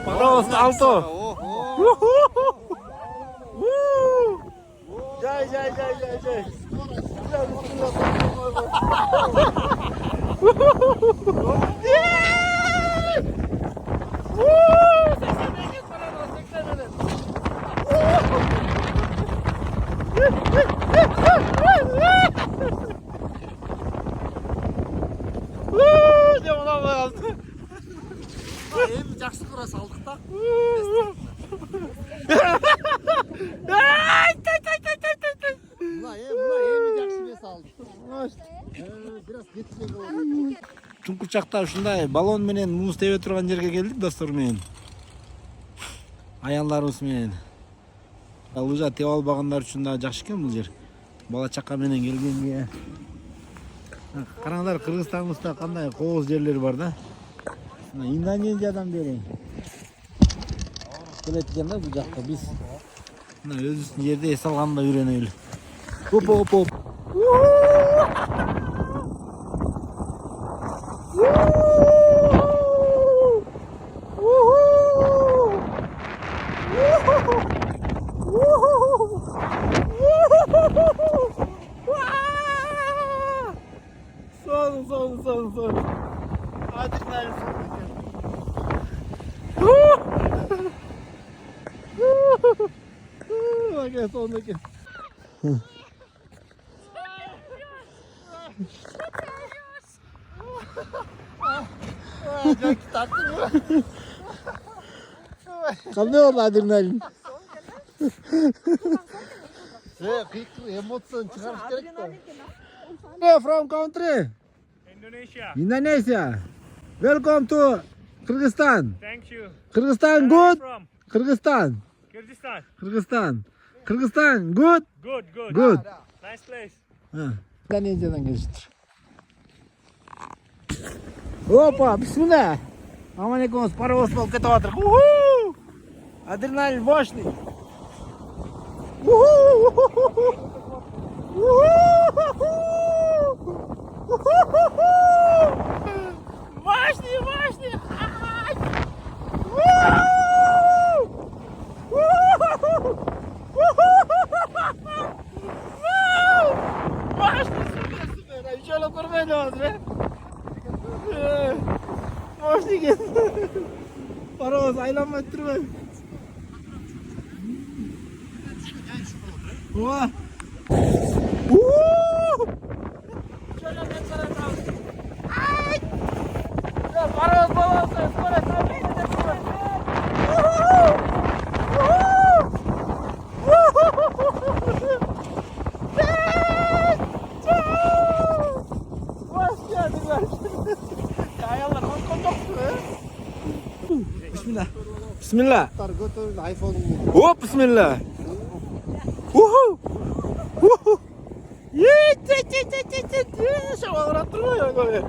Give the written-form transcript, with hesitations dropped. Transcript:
Паровоз алты. Жай. Эми жакшы кыра салдык да. Мына эми жакшы бес алды. Biraz кетпей болду. Чуңкурчакта ушундай баллон менен муз тебе турган жерге келдик достор менен. Аялдарыбыз менен. Лыжа тебе албагандар үчүн да жакшы экен бул жер. Бала чака менен келгенге. Караңдар, Кыргызстаныбызда кандай кооз жерлер бар да. Индонезиядан бери келет экен да бул жакка биз. Мына өзүбүздүн жерде эс алганда үйрөнөлү. Оп. Son. Adrenalin son. Sondaki. Çok tatlı. Kандай oldu adrenalin? Эмоцияны чыгарыш керек да. Where from country? Indonesia. Welcome to Kyrgyzstan. Thank you. Kyrgyzstan Where are you good? from? Kyrgyzstan. Kyrgyzstan good? Good. Good. Nice place. Indonesia'dan geliştir. Опа, bismillah. Aman паровоз болып кетіп жатыр. Адреналин мощный. Мощный. Мощный, şöyle kurmaya devam be. Mощный gel. Паровоз aylanmay turma. Oha. Şöyle ben sana kaldım. Ay! Ya паровоз балası, скорость обидно такое. Hoş geldinler. Ayağlar konuştu. Bismillah. Götürün iPhone. Hop bismillah. Şuna uğrattırma ya böyle.